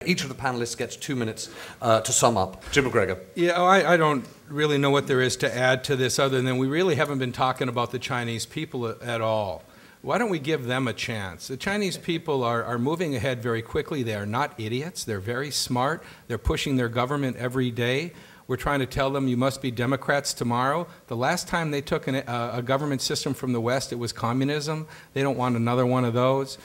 Each of the panelists gets 2 minutes to sum up. Jim McGregor. Yeah, I don't really know what there is to add to this other than we really haven't been talking about the Chinese people at all. Why don't we give them a chance? The Chinese people are moving ahead very quickly. They are not idiots. They're very smart. They're pushing their government every day. We're trying to tell them you must be Democrats tomorrow. The last time they took a government system from the West, it was communism. They don't want another one of those.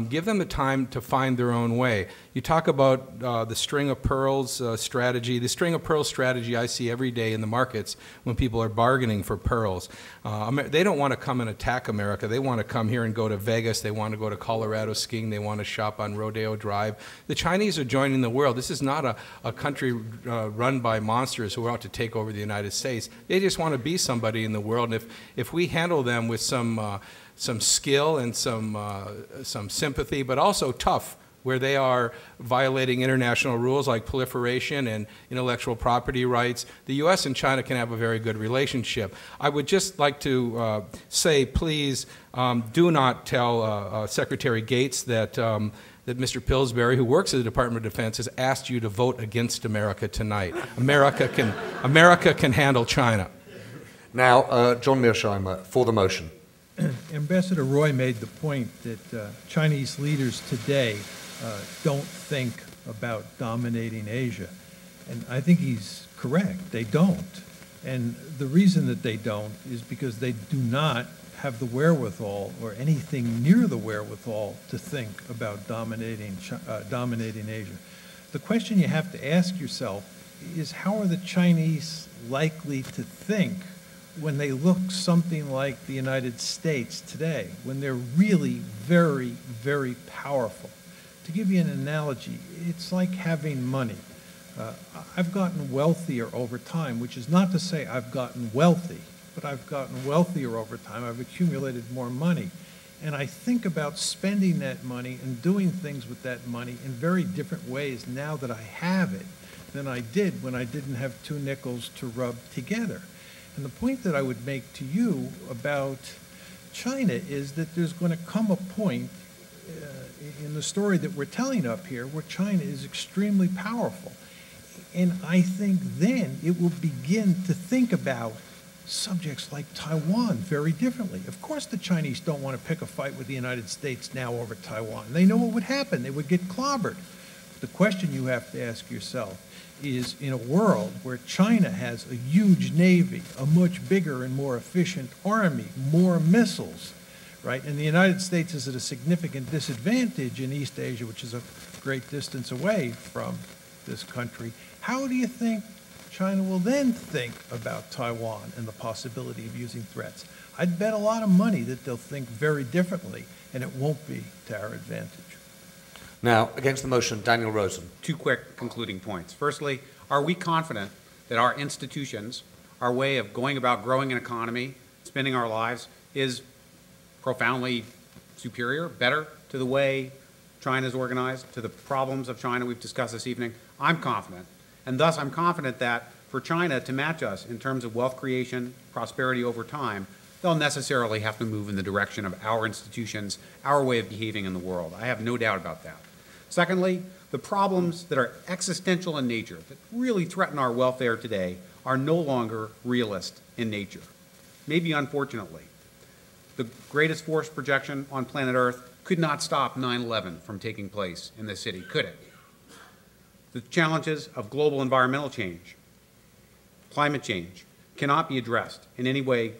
Give them the time to find their own way. You talk about the string of pearls strategy. The string of pearls strategy I see every day in the markets when people are bargaining for pearls. They don't want to come and attack America. They want to come here and go to Vegas. They want to go to Colorado skiing. They want to shop on Rodeo Drive. The Chinese are joining the world. This is not a country run by monsters who are out to take over the United States. They just want to be somebody in the world. And if we handle them with some skill and some sympathy, but also tough, where they are violating international rules like proliferation and intellectual property rights, the U.S. and China can have a very good relationship. I would just like to say, please, do not tell Secretary Gates that that Mr. Pillsbury, who works at the Department of Defense, has asked you to vote against America tonight. America can handle China. Now, John Mearsheimer, for the motion. Ambassador Roy made the point that Chinese leaders today don't think about dominating Asia. And I think he's correct. They don't. And the reason that they don't is because they do not have the wherewithal or anything near the wherewithal to think about dominating Asia. The question you have to ask yourself is, how are the Chinese likely to think when they look something like the United States today, when they're really very, very powerful? To give you an analogy, it's like having money. I've gotten wealthier over time, which is not to say I've gotten wealthy, but I've gotten wealthier over time. I've accumulated more money. And I think about spending that money and doing things with that money in very different ways now that I have it than I did when I didn't have 2 nickels to rub together. And the point that I would make to you about China is that there's going to come a point in the story that we're telling up here where China is extremely powerful. And I think then it will begin to think about subjects like Taiwan very differently. Of course the Chinese don't want to pick a fight with the United States now over Taiwan. They know what would happen. They would get clobbered. The question you have to ask yourself is, in a world where China has a huge navy, a much bigger and more efficient army, more missiles, right? And the United States is at a significant disadvantage in East Asia, which is a great distance away from this country. How do you think China will then think about Taiwan and the possibility of using threats? I'd bet a lot of money that they'll think very differently, and it won't be to our advantage. Now, against the motion, Daniel Rosen. 2 quick concluding points. Firstly, are we confident that our institutions, our way of going about growing an economy, spending our lives, is profoundly superior, better to the way China is organized, to the problems of China we've discussed this evening? I'm confident. And thus, I'm confident that for China to match us in terms of wealth creation, prosperity over time, they'll necessarily have to move in the direction of our institutions, our way of behaving in the world. I have no doubt about that. Secondly, the problems that are existential in nature, that really threaten our welfare today, are no longer realist in nature. Maybe unfortunately. The greatest force projection on planet Earth could not stop 9/11 from taking place in this city, could it? The challenges of global environmental change, climate change, cannot be addressed in any way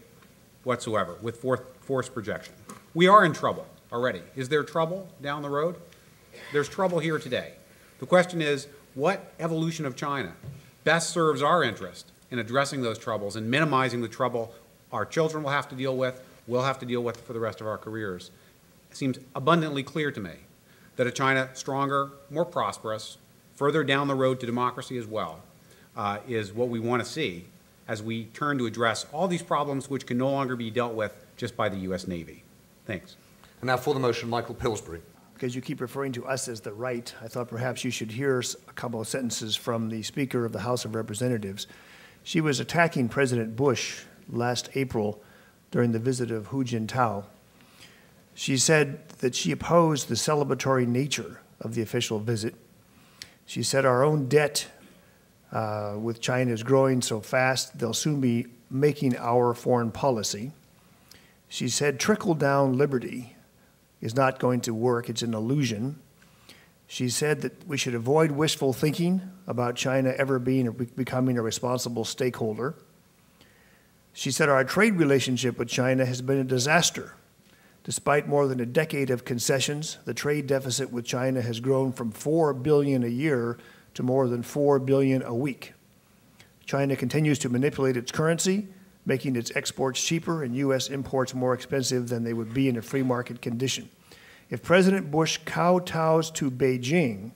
whatsoever with force projection. We are in trouble already. Is there trouble down the road? There's trouble here today. The question is, what evolution of China best serves our interest in addressing those troubles and minimizing the trouble our children will have to deal with, we'll have to deal with for the rest of our careers? It seems abundantly clear to me that a China stronger, more prosperous, further down the road to democracy as well, is what we want to see as we turn to address all these problems which can no longer be dealt with just by the U.S. Navy. Thanks. And now for the motion, Michael Pillsbury. Because you keep referring to us as the right, I thought perhaps you should hear a couple of sentences from the Speaker of the House of Representatives. She was attacking President Bush last April during the visit of Hu Jintao. She said that she opposed the celebratory nature of the official visit. She said our own debt with China is growing so fast, they'll soon be making our foreign policy. She said trickle-down liberty is not going to work, it's an illusion. She said that we should avoid wishful thinking about China ever being or becoming a responsible stakeholder. She said our trade relationship with China has been a disaster. Despite more than a decade of concessions, the trade deficit with China has grown from $4 billion a year to more than $4 billion a week. China continues to manipulate its currency, making its exports cheaper and U.S. imports more expensive than they would be in a free market condition. If President Bush kowtows to Beijing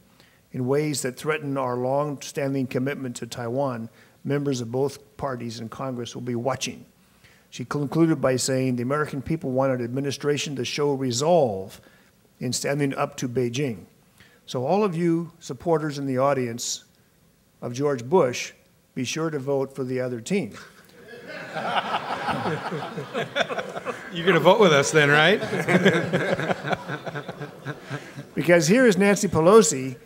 in ways that threaten our long-standing commitment to Taiwan, members of both parties in Congress will be watching. She concluded by saying the American people want an administration to show resolve in standing up to Beijing. So all of you supporters in the audience of George Bush, be sure to vote for the other team. You're going to vote with us then, right? Because here is Nancy Pelosi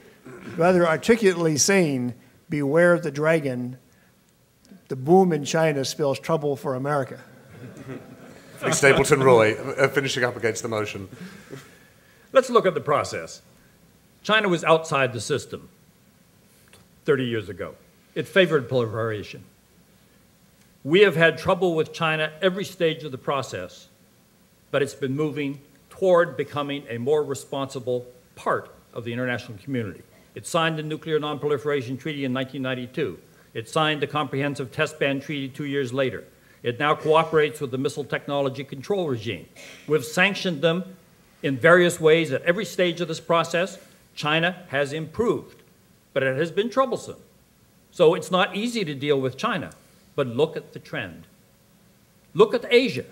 rather articulately saying, beware the dragon, the boom in China spells trouble for America. Stapleton Roy, finishing up against the motion. Let's look at the process. China was outside the system 30 years ago. It favored proliferation. We have had trouble with China every stage of the process, but it's been moving toward becoming a more responsible part of the international community. It signed the Nuclear Non-Proliferation Treaty in 1992. It signed the Comprehensive Test Ban Treaty 2 years later. It now cooperates with the Missile Technology Control Regime. We've sanctioned them in various ways at every stage of this process. China has improved, but it has been troublesome. So it's not easy to deal with China, but look at the trend. Look at Asia.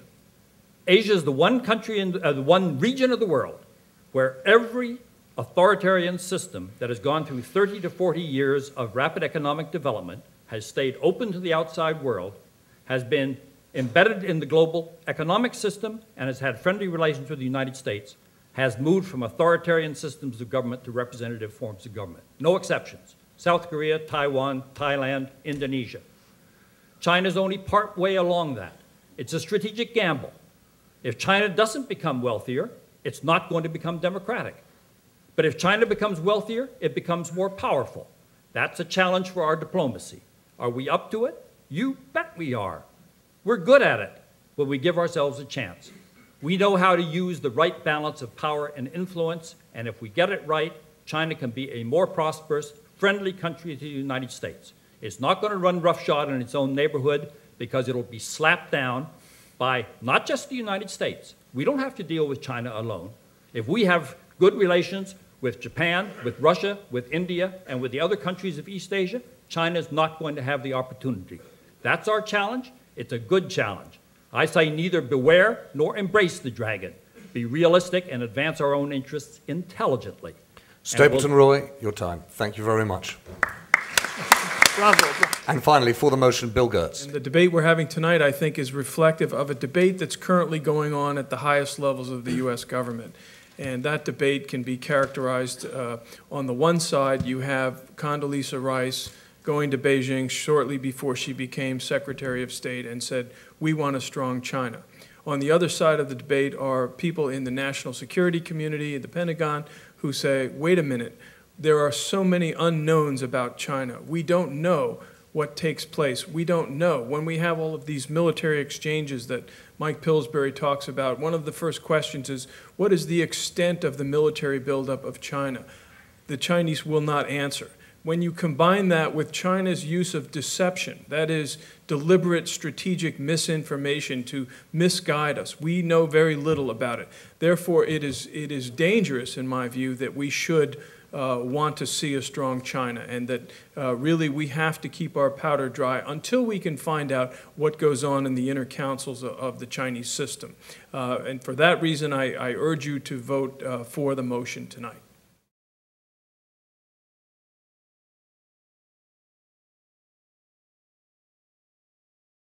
Asia is the one country in the one region of the world where every authoritarian system that has gone through 30 to 40 years of rapid economic development has stayed open to the outside world, has been embedded in the global economic system, and has had friendly relations with the United States, has moved from authoritarian systems of government to representative forms of government. No exceptions. South Korea, Taiwan, Thailand, Indonesia. China's only part way along that. It's a strategic gamble. If China doesn't become wealthier, it's not going to become democratic. But if China becomes wealthier, it becomes more powerful. That's a challenge for our diplomacy. Are we up to it? You bet we are. We're good at it, but we give ourselves a chance. We know how to use the right balance of power and influence, and if we get it right, China can be a more prosperous, friendly country to the United States. It's not going to run roughshod in its own neighborhood because it'll be slapped down by not just the United States. We don't have to deal with China alone. If we have good relations with Japan, with Russia, with India, and with the other countries of East Asia, China is not going to have the opportunity. That's our challenge. It's a good challenge. I say neither beware nor embrace the dragon. Be realistic and advance our own interests intelligently. Stapleton Roy, your time. Thank you very much. Bravo. And finally, for the motion, Bill Gertz. And the debate we're having tonight, I think, is reflective of a debate that's currently going on at the highest levels of the U.S. government. And that debate can be characterized on the one side, you have Condoleezza Rice going to Beijing shortly before she became Secretary of State and said, we want a strong China. On the other side of the debate are people in the national security community, the Pentagon, who say, wait a minute, there are so many unknowns about China. We don't know what takes place. We don't know. When we have all of these military exchanges that Mike Pillsbury talks about, one of the first questions is, what is the extent of the military buildup of China? The Chinese will not answer. When you combine that with China's use of deception, that is deliberate strategic misinformation to misguide us, we know very little about it. Therefore, it is dangerous, in my view, that we should want to see a strong China, and that really we have to keep our powder dry until we can find out what goes on in the inner councils of the Chinese system. And for that reason, I urge you to vote for the motion tonight.